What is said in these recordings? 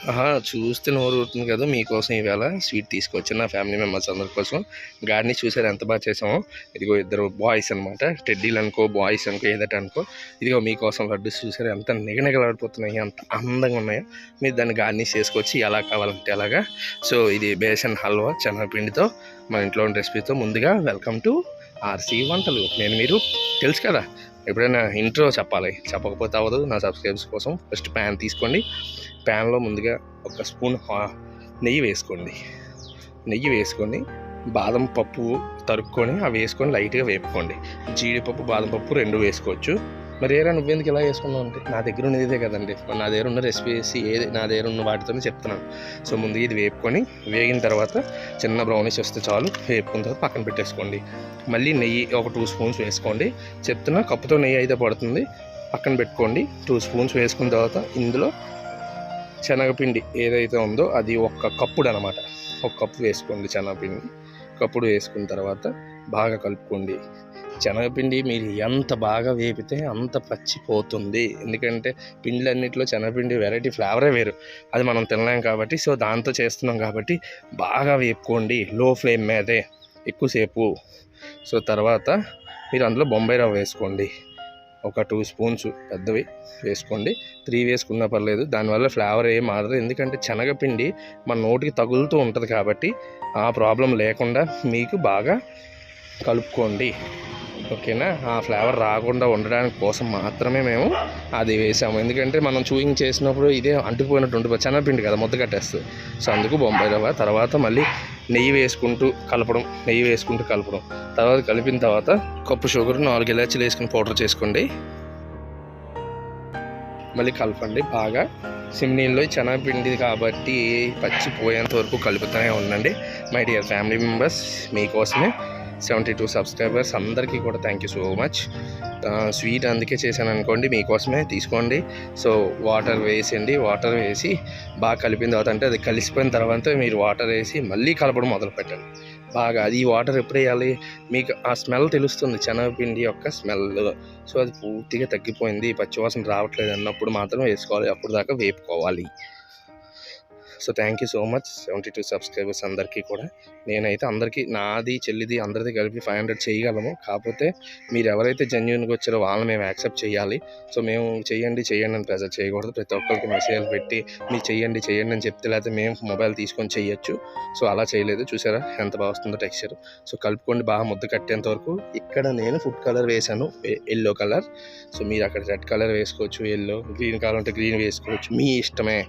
ఆహా! చూస్తే నోరూరుతుంది కదా! మీకోసం ఈవేళ స్వీట్ తీసుకొచ్చాను. నా ఫ్యామిలీ మెంబర్స్ అందరి కోసం. గార్నిష్ చూసారా ఎంత బాగా చేసామో. ఇదిగో ఇద్దరు బాయ్స్ అనమాట. టెడ్డీలనుకో, బాయ్స్ అనుకో ఏదట అనుకో. ఇదిగో మీకోసం లడ్డూస్ చూసారా ఎంత నిగనిగలాడిపోతున్నాయి, ఎంత అందంగా ఉన్నాయో. మీరు దాన్ని గార్నిష్ చేసుకోవచ్చు ఎలా కావాలంటే అలాగా. సో ఇది బేసన్ హల్వా శనగపిండితో మన ఇంట్లో ఉన్న రెసిపీతో. ముందుగా వెల్కమ్ టు ఆర్సీ వంటలు. నేను మీరు తెలుసు కదా, ఎప్పుడైనా ఇంట్రో చెప్పాలి, చెప్పకపోతే అవ్వదు. నా సబ్స్క్రైబర్స్ కోసం ఫస్ట్ ప్యాన్ తీసుకోండి. ప్యాన్లో ముందుగా ఒక స్పూన్ నెయ్యి వేసుకోండి. నెయ్యి వేసుకొని బాదం పప్పు తరుక్కొని అవి వేసుకొని లైట్గా వేపుకోండి. జీడిపప్పు బాదం పప్పు రెండు వేసుకోవచ్చు. మరి ఏరా నువ్వెందుకు ఇలా వేసుకున్నావు అంటే, నా దగ్గర ఉన్నదే కదండి, నా దగ్గర ఉన్న రెసిపీస్ ఏది నా దగ్గర ఉన్న వాటితోనే చెప్తున్నాను. సో ముందుగా ఇది వేపుకొని వేగిన తర్వాత చిన్న బ్రౌనిష్ వస్తే చాలు. వేపుకున్న తర్వాత పక్కన పెట్టేసుకోండి. మళ్ళీ నెయ్యి ఒక 2 స్పూన్స్ వేసుకోండి. చెప్తున్నా కప్పుతో నెయ్యి అయితే పడుతుంది, పక్కన పెట్టుకోండి. 2 స్పూన్స్ వేసుకున్న తర్వాత ఇందులో శనగపిండి ఏదైతే ఉందో అది ఒక కప్పుడు అనమాట. ఒక కప్పు వేసుకోండి శనగపిండి. కప్పుడు వేసుకున్న తర్వాత బాగా కలుపుకోండి. శనగపిండి మీరు ఎంత బాగా వేపితే అంత పచ్చిపోతుంది. ఎందుకంటే పిండిలన్నింటిలో శనగపిండి వెరైటీ ఫ్లేవరే వేరు, అది మనం తినలేం కాబట్టి. సో దాంతో చేస్తున్నాం కాబట్టి బాగా వేపుకోండి లో ఫ్లేమ్ మీదే ఎక్కువసేపు. సో తర్వాత మీరు అందులో బొంబాయి రవ్వ వేసుకోండి. ఒక 2 స్పూన్స్ పెద్దవి వేసుకోండి. 3 వేసుకున్నా పర్లేదు, దానివల్ల ఫ్లేవర్ ఏం మారదు. ఎందుకంటే శనగపిండి మన నోటికి తగులుతూ ఉంటుంది కాబట్టి ఆ ప్రాబ్లం లేకుండా మీకు బాగా కలుపుకోండి. ఓకేనా? ఆ ఫ్లేవర్ రాకుండా ఉండడానికి కోసం మాత్రమే మేము అది వేసాము. ఎందుకంటే మనం చూయింగ్ చేసినప్పుడు ఇదే అంటుకుపోయినట్టు ఉంటుంది, శనగపిండి కదా, ముద్ద కట్టేస్తుంది. సో అందుకు బొంబాయి రవ్వ. తర్వాత మళ్ళీ నెయ్యి వేసుకుంటూ కలపడం. తర్వాత కలిపిన తర్వాత కప్పు షుగర్ 4 ఇలాచీలు వేసుకుని పౌడర్ చేసుకోండి. మళ్ళీ కలపండి బాగా. సిమ్ నీళ్ళు శనగపిండి కాబట్టి పచ్చిపోయేంత వరకు కలుపుతూనే ఉండండి. మై డియర్ ఫ్యామిలీ మెంబర్స్, మీకోసమే 72 సబ్స్క్రైబర్స్ అందరికీ కూడా thank you so much. Sweet అందుకే చేశాను అనుకోండి, మీకోసమే తీసుకోండి. సో వాటర్ వేసేయండి. వాటర్ వేసి బాగా కలిపిన తర్వాత, అంటే అది కలిసిపోయిన తర్వాత మీరు వాటర్ వేసి మళ్ళీ కలపడం మొదలు పెట్టండి బాగా. అది వాటర్ ఎప్పుడు వేయాలి, మీకు ఆ స్మెల్ తెలుస్తుంది, శనగపిండి యొక్క స్మెల్. సో అది పూర్తిగా తగ్గిపోయింది, పచ్చివాసన రావట్లేదు అన్నప్పుడు మాత్రం వేసుకోవాలి. అప్పుడు దాకా వేపుకోవాలి. So thank you so much 72 subscribers అందరికీ కూడా. నేనైతే అందరికీ, నాది చెల్లిది అందరిది కలిపి 500 చేయగలము. కాకపోతే మీరు ఎవరైతే జెన్యూన్గా వచ్చారో వాళ్ళని మేము యాక్సెప్ట్ చేయాలి. సో మేము చెయ్యండి అని ప్రెజర్ చేయకూడదు. ప్రతి ఒక్కరికి మెసేజ్లు పెట్టి మీరు చెయ్యండి అని చెప్తే, లేకపోతే మేము మొబైల్ తీసుకొని చెయ్యొచ్చు. సో అలా చేయలేదు. చూసారా ఎంత బాగా వస్తుందో టెక్స్చర్. సో కలుపుకోండి బాగా ముద్ద కట్టేంత వరకు. ఇక్కడ నేను ఫుడ్ కలర్ వేసాను, ఎల్లో కలర్. సో మీరు అక్కడ రెడ్ కలర్ వేసుకోవచ్చు, ఎల్లో, గ్రీన్ కావాలంటే గ్రీన్ వేసుకోవచ్చు, మీ ఇష్టమే.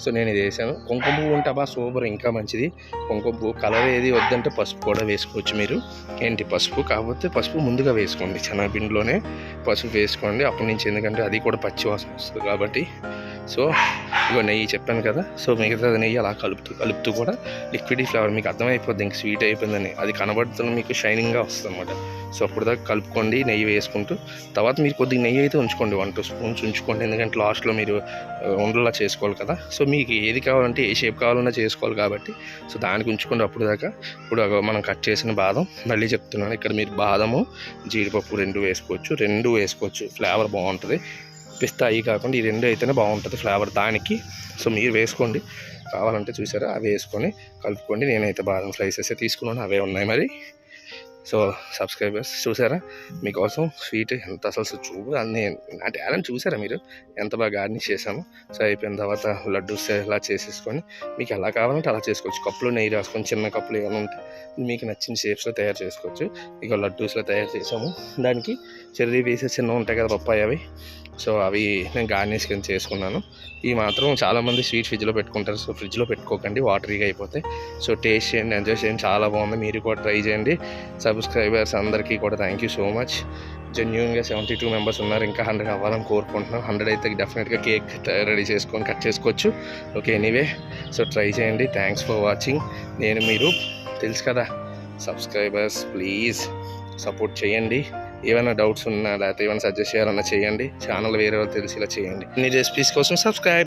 సో నేను ఇది వేసాను. కుంకుమ పువ్వు ఉంటే బా సూపర్, ఇంకా మంచిది. కుంకుమ పువ్వు కలర్ ఏది వద్దంటే పసుపు కూడా వేసుకోవచ్చు మీరు. ఏంటి పసుపు, కాకపోతే పసుపు ముందుగా వేసుకోండి, శనగపిండిలోనే పసుపు వేసుకోండి అప్పటి నుంచి, ఎందుకంటే అది కూడా పచ్చి వాసన వస్తుంది కాబట్టి. సో ఇగో నెయ్యి చెప్పాను కదా. సో మిగతా నెయ్యి అలా కలుపుతూ కూడా లిక్విడ్ ఫ్లేవర్ మీకు అర్థమైపోద్ది, ఇంక స్వీట్ అయిపోయిందని. అది కనబడుతున్న మీకు షైనింగ్గా వస్తుంది అనమాట. సో అప్పుడు దాకా కలుపుకోండి నెయ్యి వేసుకుంటూ. తర్వాత మీరు కొద్దిగా నెయ్యి అయితే ఉంచుకోండి, 1-2 స్పూన్స్ ఉంచుకోండి. ఎందుకంటే లాస్ట్లో మీరు ఉండలా చేసుకోవాలి కదా. సో మీకు ఏది కావాలంటే ఏ షేప్ కావాలన్నా చేసుకోవాలి కాబట్టి సో దానికి ఉంచుకోండి అప్పుడు దాకా. ఇప్పుడు మనం కట్ చేసిన బాదం మళ్ళీ చెప్తున్నాను, ఇక్కడ మీరు బాదము జీడిపప్పు రెండు వేసుకోవచ్చు, ఫ్లేవర్ బాగుంటుంది. పిస్తా అవి కాకుండా ఈ రెండు అయితేనే బాగుంటుంది ఫ్లేవర్ దానికి. సో మీరు వేసుకోండి కావాలంటే. చూసారా, అవి వేసుకొని కలుపుకోండి. నేనైతే బాదం స్లైసెస్ తీసుకున్నాను, అవే ఉన్నాయి మరి. సో సబ్స్క్రైబర్స్ చూసారా, మీకోసం స్వీట్ ఎంత అసలు అన్నీ నా టాలెంట్ చూసారా మీరు, ఎంత బాగా గార్నిష్ చేసాము. సో అయిపోయిన తర్వాత లడ్డూస్ ఇలా చేసేసుకొని మీకు ఎలా కావాలంటే అలా చేసుకోవచ్చు. కప్పులో నెయ్యి రాసుకొని చిన్న కప్పులు ఏమైనా ఉంటే మీకు నచ్చిన షేప్స్లో తయారు చేసుకోవచ్చు. ఇక లడ్డూస్లో తయారు చేసాము. దానికి చెర్రీ పీసెస్ చిన్న ఉంటాయి కదా, పప్పాయి, అవి. సో అవి నేను గార్నిష్ కింద చేసుకున్నాను. ఈ మాత్రం చాలామంది స్వీట్ ఫ్రిడ్జ్లో పెట్టుకుంటారు. సో ఫ్రిడ్జ్లో పెట్టుకోకండి, వాటరీగా అయిపోతాయి. సో టేస్ట్ చేయండి, ఎంజాయ్ చేయండి, చాలా బాగుంది. మీరు కూడా ట్రై చేయండి. సబ్స్క్రైబర్స్ అందరికీ కూడా థ్యాంక్ యూ సో మచ్. జెన్యూన్గా 72 మెంబర్స్ ఉన్నారు, ఇంకా 100 అవ్వాలని కోరుకుంటున్నాం. 100 అయితే డెఫినెట్గా కేక్ రెడీ చేసుకొని కట్ చేసుకోవచ్చు. ఓకే, ఎనీవే, సో ట్రై చేయండి. Thanks for watching. నేను మీరు తెలుసు కదా సబ్స్క్రైబర్స్, ప్లీజ్ సపోర్ట్ చేయండి. ఏమైనా డౌట్స్ ఉన్నా లేకపోతే ఏమైనా సజెస్ట్ చేయాలన్నా చేయండి. ఛానల్ వేరే వాళ్ళు తెలిసేలా చేయండి. మీ రెసిపీస్ కోసం సబ్స్క్రైబ్.